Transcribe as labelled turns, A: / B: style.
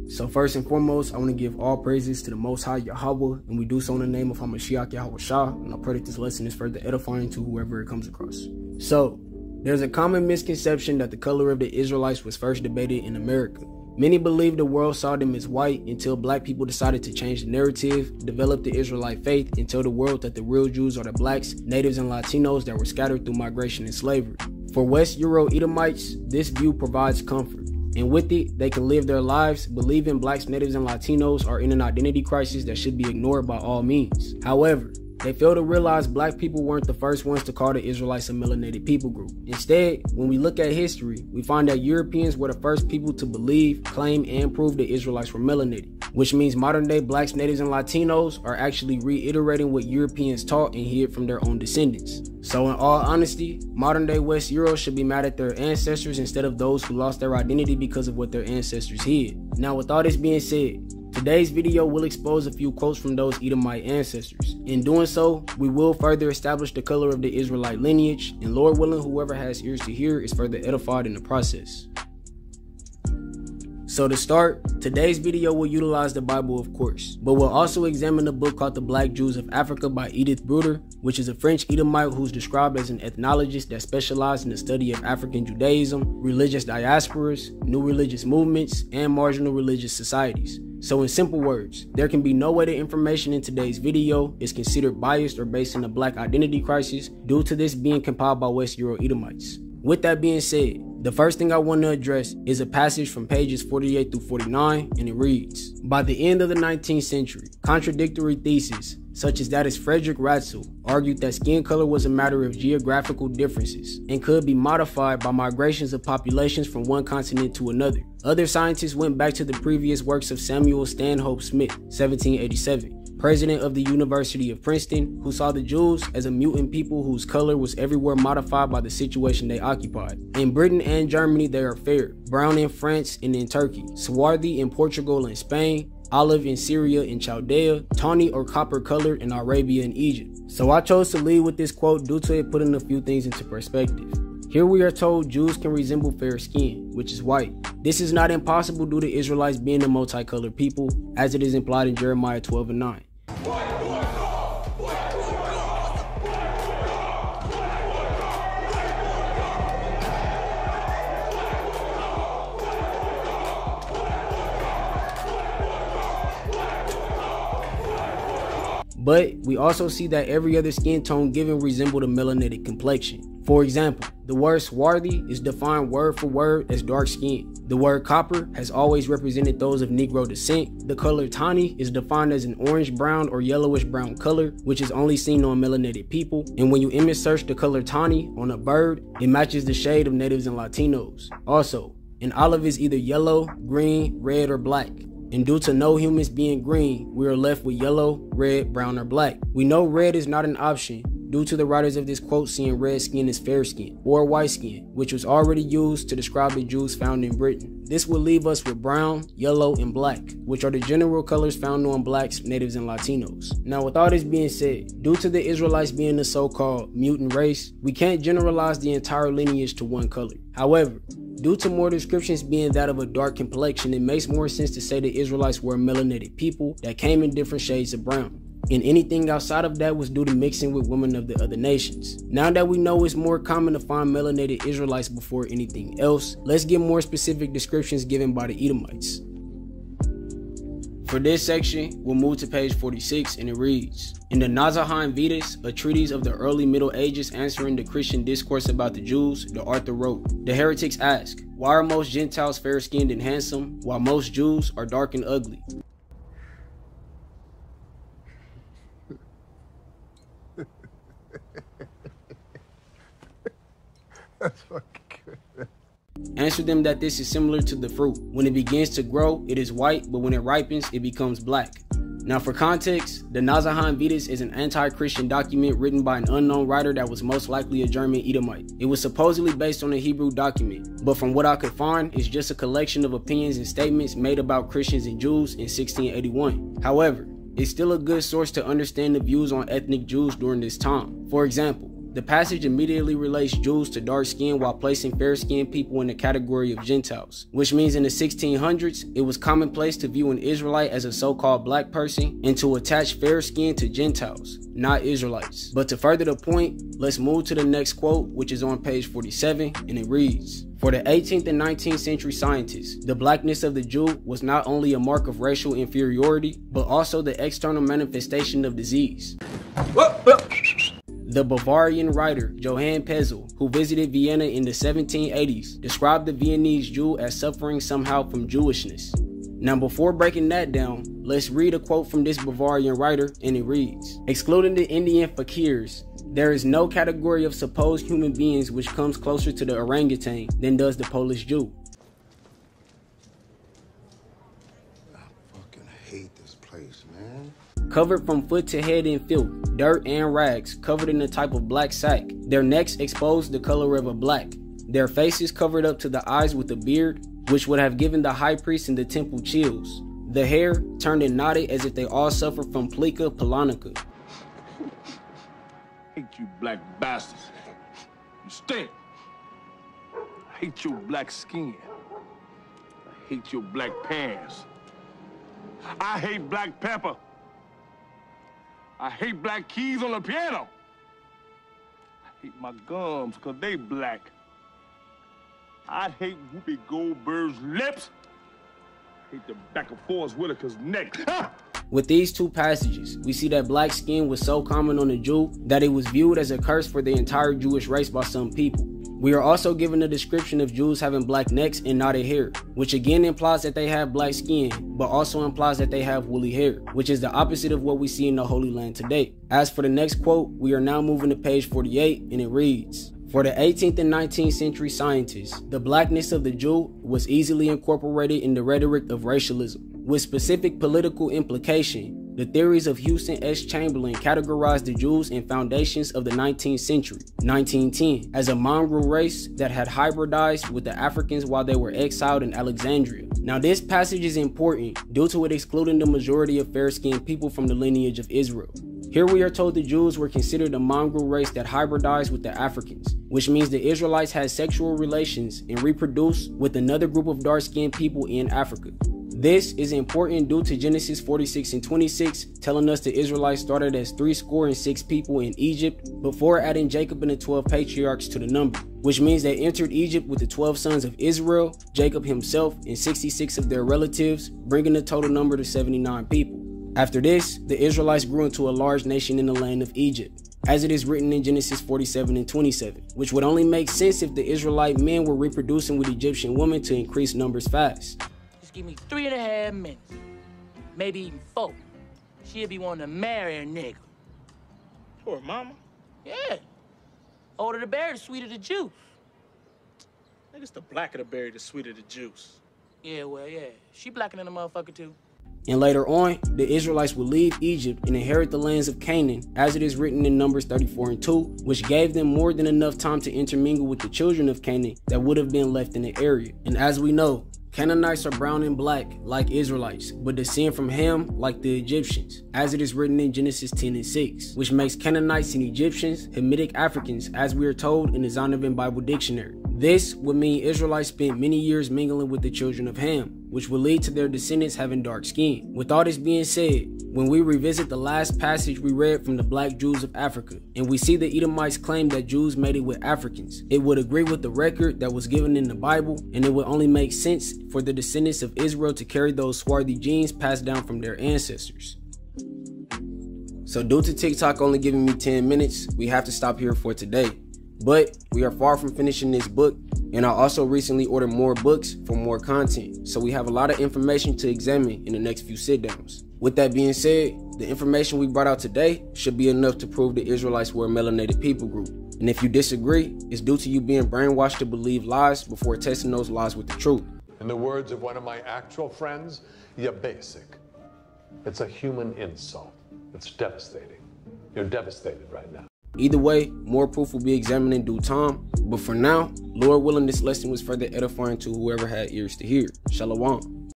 A: So first and foremost, I want to give all praises to the Most High Yahweh, and we do so in the name of HaMashiach Yahweh Shah, and I pray that this lesson is further edifying to whoever it comes across. So, there's a common misconception that the color of the Israelites was first debated in America. Many believe the world saw them as white until black people decided to change the narrative, develop the Israelite faith, and tell the world that the real Jews are the blacks, natives, and Latinos that were scattered through migration and slavery. For West Euro-Edomites, this view provides comfort, and with it, they can live their lives believing blacks, natives, and Latinos are in an identity crisis that should be ignored by all means. However, they fail to realize black people weren't the first ones to call the Israelites a melanated people group. Instead, when we look at history, we find that Europeans were the first people to believe, claim, and prove the Israelites were melanated, which means modern day blacks, natives, and Latinos are actually reiterating what Europeans taught and heard from their own descendants. So in all honesty, modern day West Euros should be mad at their ancestors instead of those who lost their identity because of what their ancestors hid. Now with all this being said, today's video will expose a few quotes from those Edomite ancestors. In doing so, we will further establish the color of the Israelite lineage, and Lord willing, whoever has ears to hear is further edified in the process. So to start, today's video will utilize the Bible, of course, but we'll also examine a book called The Black Jews of Africa by Edith Bruder, which is a French Edomite who's described as an ethnologist that specialized in the study of African Judaism, religious diasporas, new religious movements, and marginal religious societies. So in simple words, there can be no way the information in today's video is considered biased or based on a black identity crisis due to this being compiled by West Euro-Edomites. With that being said, the first thing I want to address is a passage from pages 48 through 49, and it reads, "By the end of the 19th century, contradictory theses, such as that of Frederick Ratzel, argued that skin color was a matter of geographical differences and could be modified by migrations of populations from one continent to another. Other scientists went back to the previous works of Samuel Stanhope Smith, 1787, president of the University of Princeton, who saw the Jews as a mutant people whose color was everywhere modified by the situation they occupied. In Britain and Germany they are fair, brown in France and in Turkey, swarthy in Portugal and Spain, olive in Syria and Chaldea, tawny or copper colored in Arabia and Egypt." So I chose to lead with this quote due to it putting a few things into perspective. Here we are told Jews can resemble fair skin, which is white. This is not impossible due to Israelites being a multicolored people, as it is implied in Jeremiah 12 and 9. But we also see that every other skin tone given resembled a melanated complexion. For example, the word swarthy is defined word for word as dark skin. The word copper has always represented those of Negro descent. The color tawny is defined as an orange brown or yellowish brown color, which is only seen on melanated people. And when you image search the color tawny on a bird, it matches the shade of natives and Latinos. Also, an olive is either yellow, green, red, or black. And due to no humans being green, we are left with yellow, red, brown, or black. We know red is not an option due to the writers of this quote seeing red skin as fair skin or white skin, which was already used to describe the Jews found in Britain. This will leave us with brown, yellow, and black, which are the general colors found on blacks, natives, and Latinos. Now with all this being said, due to the Israelites being the so-called mutant race, we can't generalize the entire lineage to one color. However, due to more descriptions being that of a dark complexion, it makes more sense to say the Israelites were a melanated people that came in different shades of brown. And anything outside of that was due to mixing with women of the other nations. Now that we know it's more common to find melanated Israelites before anything else, let's get more specific descriptions given by the Edomites. For this section, we'll move to page 46, and it reads, "In the Nazahan Vedas, a treatise of the early Middle Ages answering the Christian discourse about the Jews, the author wrote, the heretics ask, why are most Gentiles fair-skinned and handsome, while most Jews are dark and ugly?
B: That's fucking good.
A: Answer them that this is similar to the fruit. When it begins to grow, it is white, but when it ripens, it becomes black." Now for context, the Nazahan Vedas is an anti-Christian document written by an unknown writer that was most likely a German Edomite. It was supposedly based on a Hebrew document, but from what I could find, it's just a collection of opinions and statements made about Christians and Jews in 1681. However, it's still a good source to understand the views on ethnic Jews during this time. For example, The passage immediately relates Jews to dark skin while placing fair-skinned people in the category of Gentiles, which means in the 1600s, it was commonplace to view an Israelite as a so-called black person and to attach fair skin to Gentiles, not Israelites. But to further the point, let's move to the next quote, which is on page 47, and it reads, "For the 18th and 19th century scientists, the blackness of the Jew was not only a mark of racial inferiority, but also the external manifestation of disease." The Bavarian writer Johann Pezel, who visited Vienna in the 1780s, described the Viennese Jew as suffering somehow from Jewishness. Now, before breaking that down, let's read a quote from this Bavarian writer, and it reads, "Excluding the Indian fakirs, there is no category of supposed human beings which comes closer to the orangutan than does the Polish Jew."
B: I fucking hate this place, man.
A: Covered from foot to head in filth, dirt, and rags, covered in a type of black sack, their necks exposed the color of a black, their faces covered up to the eyes with a beard, which would have given the high priest in the temple chills, the hair turned and knotted as if they all suffered from plica polonica.
C: Hate you black bastards. You stink. I hate your black skin. I hate your black pants. I hate black pepper. I hate black keys on the piano. I hate my gums because they black. I hate Whoopi Goldberg's lips. I hate the back of Forrest Whitaker's neck.
A: With these two passages, we see that black skin was so common on the Jew that it was viewed as a curse for the entire Jewish race by some people. We are also given a description of Jews having black necks and knotted hair, which again implies that they have black skin, but also implies that they have woolly hair, which is the opposite of what we see in the Holy Land today. As for the next quote, we are now moving to page 48, and it reads, "For the 18th and 19th century scientists, the blackness of the Jew was easily incorporated in the rhetoric of racialism. With specific political implication, the theories of Houston S. Chamberlain categorized the Jews in Foundations of the 19th Century, 1910, as a mongrel race that had hybridized with the Africans while they were exiled in Alexandria." Now, this passage is important due to it excluding the majority of fair-skinned people from the lineage of Israel. Here we are told the Jews were considered a mongrel race that hybridized with the Africans, which means the Israelites had sexual relations and reproduced with another group of dark-skinned people in Africa. This is important due to Genesis 46 and 26, telling us the Israelites started as 66 people in Egypt before adding Jacob and the 12 patriarchs to the number, which means they entered Egypt with the 12 sons of Israel, Jacob himself, and 66 of their relatives, bringing the total number to 79 people. After this, the Israelites grew into a large nation in the land of Egypt, as it is written in Genesis 47 and 27, which would only make sense if the Israelite men were reproducing with Egyptian women to increase numbers fast.
D: Just give me 3.5 minutes, maybe even 4. She'll be wanting to marry a nigga.
E: Poor mama.
D: Yeah. Older the berry, the sweeter the juice.
E: Nigga, it's the blacker the berry, the sweeter the juice.
D: Yeah, well, yeah. She blacker than a motherfucker, too.
A: And later on, the Israelites would leave Egypt and inherit the lands of Canaan, as it is written in Numbers 34 and 2, which gave them more than enough time to intermingle with the children of Canaan that would have been left in the area. And as we know, Canaanites are brown and black like Israelites, but descend from Ham like the Egyptians, as it is written in Genesis 10 and 6, which makes Canaanites and Egyptians Hamitic Africans, as we are told in the Zondervan Bible Dictionary. This would mean Israelites spent many years mingling with the children of Ham, which would lead to their descendants having dark skin. With all this being said, when we revisit the last passage we read from the Black Jews of Africa, and we see the Edomites claim that Jews mated with Africans, it would agree with the record that was given in the Bible, and it would only make sense for the descendants of Israel to carry those swarthy genes passed down from their ancestors. So due to TikTok only giving me 10 minutes, we have to stop here for today. But we are far from finishing this book, and I also recently ordered more books for more content, so we have a lot of information to examine in the next few sit-downs. With that being said, the information we brought out today should be enough to prove the Israelites were a melanated people group. And if you disagree, it's due to you being brainwashed to believe lies before testing those lies with the truth.
F: In the words of one of my actual friends, you're basic. It's a human insult. It's devastating. You're devastated right now.
A: Either way, more proof will be examined in due time. But for now, Lord willing, this lesson was further edifying to whoever had ears to hear. Shalom.